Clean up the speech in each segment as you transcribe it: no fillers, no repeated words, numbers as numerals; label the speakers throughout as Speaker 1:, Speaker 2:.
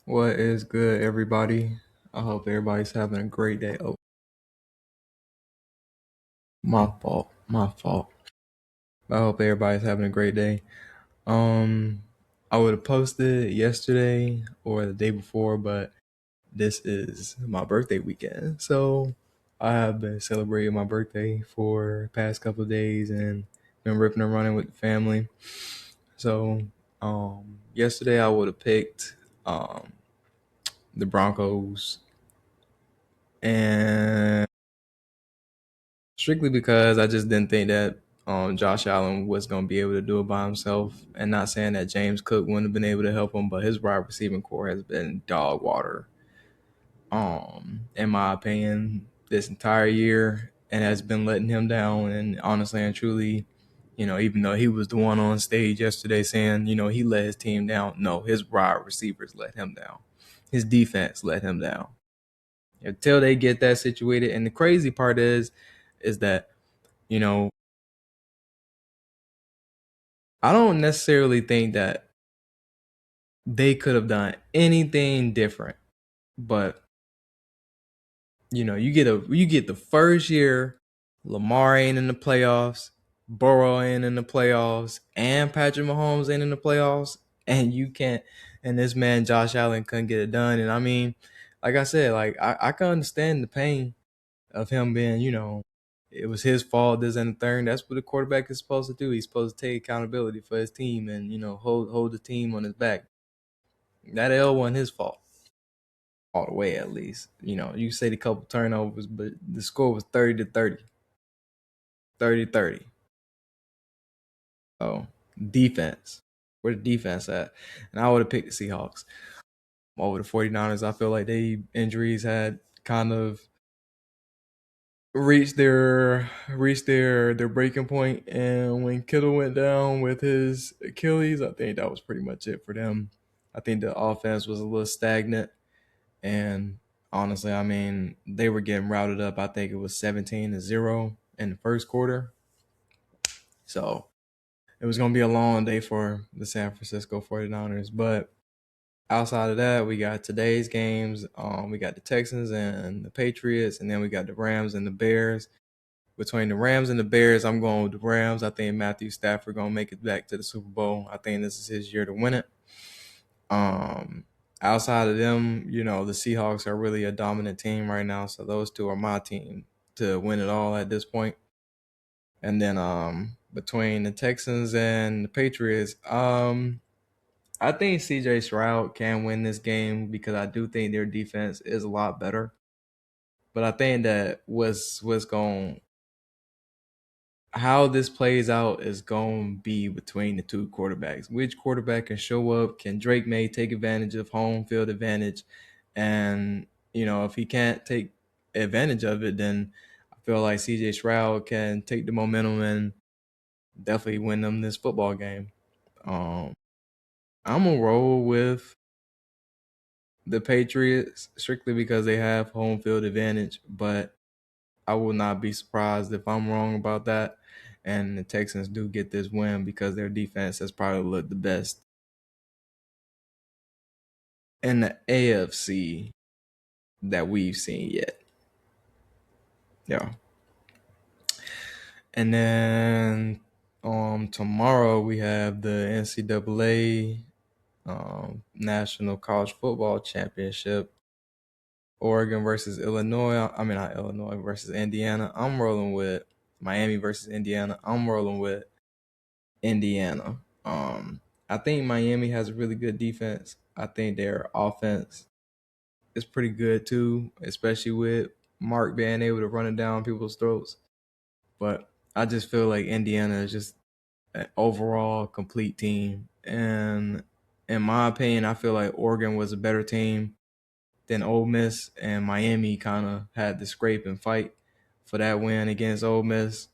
Speaker 1: What is good, everybody? I hope everybody's having a great day. Oh, my fault. My fault. I hope everybody's having a great day. Um, I would have posted yesterday or the day before, but this is my birthday weekend. So I have been celebrating my birthday for the past couple of days and been ripping and running with the family. So yesterday I would have picked the Broncos and strictly because I just didn't think that Josh Allen was going to be able to do it by himself. And not saying that James Cook wouldn't have been able to help him, but his wide receiving core has been dog water, in my opinion, this entire year, and has been letting him down. And honestly and truly, even though he was the one on stage yesterday saying, he let his team down, no, his wide receivers let him down. His defense let him down. Until they get that situated. And the crazy part is that, you know, I don't necessarily think that they could have done anything different. But you get the first year, Lamar ain't in the playoffs, Burrow ain't in the playoffs, and Patrick Mahomes ain't in the playoffs, and you can't and this man Josh Allen couldn't get it done. And I mean, like I said, like I can understand the pain of him being, it was his fault, this and the third. That's what a quarterback is supposed to do. He's supposed to take accountability for his team and, hold the team on his back. That L wasn't his fault. All the way at least. You say a couple turnovers, but the score was 30 to 30. 30-30. So defense. Where the defense at? And I would have picked the Seahawks over the 49ers. I feel like they injuries had kind of reached their breaking point, and when Kittle went down with his Achilles, I think that was pretty much it for them. I think the offense was a little stagnant, and honestly, I mean, they were getting routed up. I think it was 17-0 in the first quarter. So it was going to be a long day for the San Francisco 49ers. But outside of that, we got today's games. We got the Texans and the Patriots, and then we got the Rams and the Bears. Between the Rams and the Bears, I'm going with the Rams. I think Matthew Stafford going to make it back to the Super Bowl. I think this is his year to win it. Outside of them, the Seahawks are really a dominant team right now. So those two are my team to win it all at this point. And then between the Texans and the Patriots, I think CJ Stroud can win this game because I do think their defense is a lot better. But I think that what's going how this plays out is going to be between the two quarterbacks. Which quarterback can show up? Can Drake May take advantage of home field advantage? And, if he can't take advantage of it, then I feel like CJ Stroud can take the momentum and definitely win them this football game. I'm going to roll with the Patriots strictly because they have home field advantage, but I will not be surprised if I'm wrong about that. And the Texans do get this win because their defense has probably looked the best in the AFC that we've seen yet. Yeah. And then tomorrow we have the NCAA National College Football Championship. Oregon versus Illinois. I mean, not Illinois versus Indiana. I'm rolling with Miami versus Indiana. I'm rolling with Indiana. I think Miami has a really good defense. I think their offense is pretty good too, especially with Mark being able to run it down people's throats. But I just feel like Indiana is just an overall complete team. And in my opinion, I feel like Oregon was a better team than Ole Miss, and Miami kind of had the scrape and fight for that win against Ole Miss.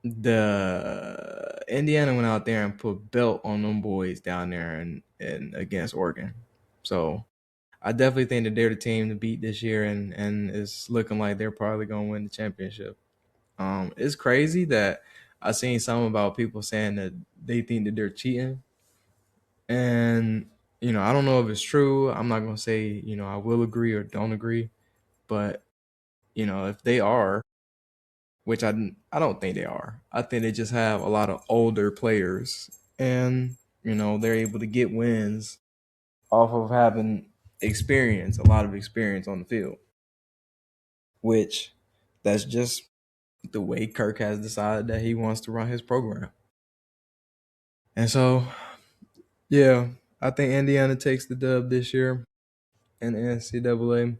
Speaker 1: The Indiana went out there and put belt on them boys down there and against Oregon. So I definitely think that they're the team to beat this year, and it's looking like they're probably going to win the championship. It's crazy that I seen something about people saying that they think that they're cheating, and I don't know if it's true. I'm not gonna say, I will agree or don't agree, but if they are, which I don't think they are. I think they just have a lot of older players, and they're able to get wins off of having experience, a lot of experience on the field, which that's just the way Kirk has decided that he wants to run his program. And so, yeah, I think Indiana takes the dub this year in the NCAA.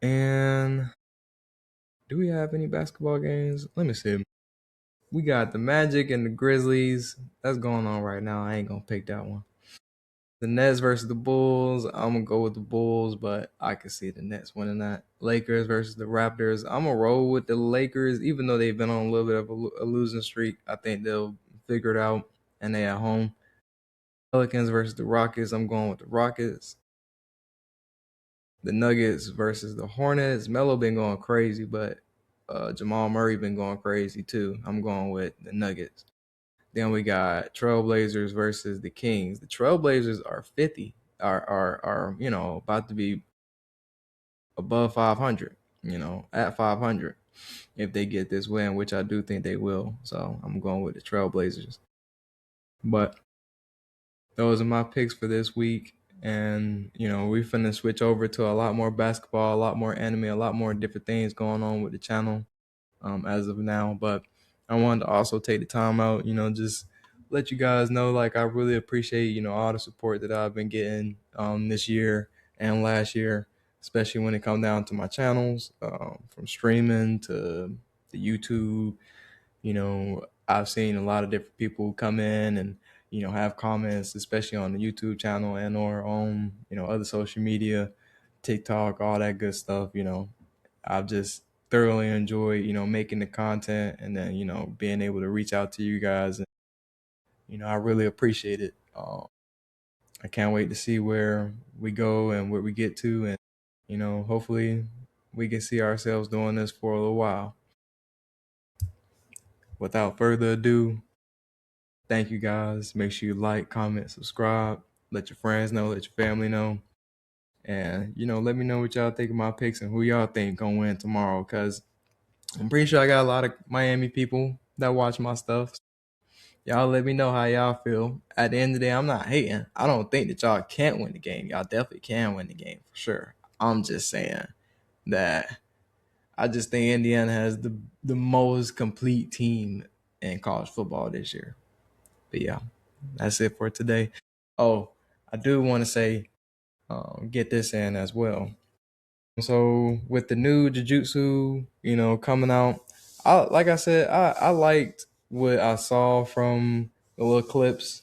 Speaker 1: And do we have any basketball games? Let me see. We got the Magic and the Grizzlies. That's going on right now. I ain't gonna pick that one. The Nets versus the Bulls. I'm gonna go with the Bulls, but I can see the Nets winning that. Lakers versus the Raptors. I'm gonna roll with the Lakers, even though they've been on a little bit of a losing streak. I think they'll figure it out, and they at home. Pelicans versus the Rockets. I'm going with the Rockets. The Nuggets versus the Hornets. Melo been going crazy, but Jamal Murray been going crazy too. I'm going with the Nuggets. Then we got Trailblazers versus the Kings. The Trailblazers are 50, are about to be above 500. At 500 if they get this win, which I do think they will. So I'm going with the Trailblazers. But those are my picks for this week. And, we finna switch over to a lot more basketball, a lot more anime, a lot more different things going on with the channel as of now. But I wanted to also take the time out, just let you guys know, like, I really appreciate, all the support that I've been getting this year and last year, especially when it comes down to my channels, from streaming to the YouTube. I've seen a lot of different people come in and, have comments, especially on the YouTube channel and or on, other social media, TikTok, all that good stuff. I've just thoroughly enjoyed, making the content and then, being able to reach out to you guys. And, I really appreciate it. I can't wait to see where we go and where we get to. And, hopefully we can see ourselves doing this for a little while. Without further ado, thank you guys. Make sure you like, comment, subscribe. Let your friends know, let your family know. And, let me know what y'all think of my picks and who y'all think gonna win tomorrow. Cause I'm pretty sure I got a lot of Miami people that watch my stuff. Y'all let me know how y'all feel. At the end of the day, I'm not hating. I don't think that y'all can't win the game. Y'all definitely can win the game for sure. I'm just saying that I just think Indiana has the most complete team in college football this year. But yeah, that's it for today. Oh, I do want to say, get this in as well. So with the new Jujutsu, coming out, like I said, I liked what I saw from the little clips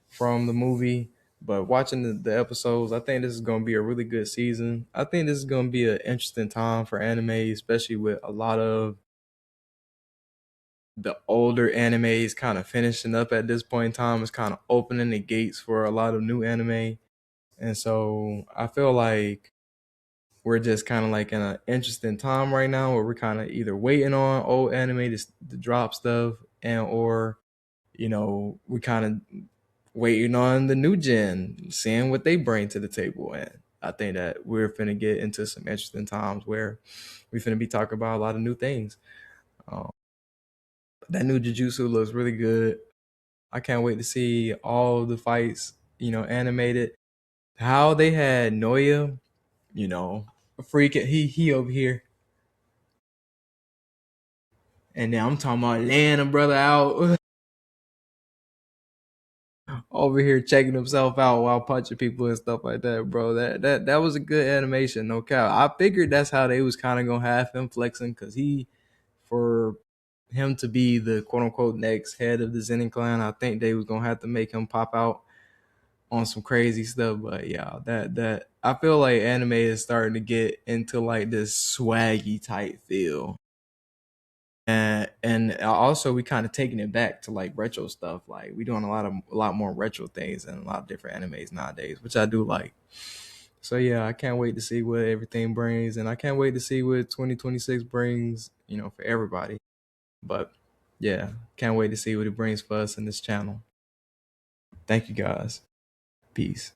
Speaker 1: from the movie, but watching the episodes, I think this is going to be a really good season. I think this is going to be an interesting time for anime, especially with a lot of the older animes kind of finishing up at this point in time. It's kind of opening the gates for a lot of new anime. And so I feel like we're just kind of like in an interesting time right now where we're kind of either waiting on old anime to drop stuff and or we kind of waiting on the new gen, seeing what they bring to the table. And I think that we're finna get into some interesting times where we finna be talking about a lot of new things. um, that new Jujutsu looks really good. I can't wait to see all the fights animated. How they had Noya, a freak, he over here. And then I'm talking about laying a brother out over here checking himself out while punching people and stuff like that, bro. That was a good animation, no cap. I figured that's how they was kind of gonna have him flexing, because for him to be the quote unquote next head of the Zenin clan, I think they was gonna have to make him pop out on some crazy stuff. But yeah, that I feel like anime is starting to get into like this swaggy type feel. And also we kind of taking it back to like retro stuff. Like we doing a lot more retro things and a lot of different animes nowadays, which I do like. So yeah, I can't wait to see what everything brings, and I can't wait to see what 2026 brings, for everybody. But yeah, can't wait to see what it brings for us in this channel. Thank you guys. Peace.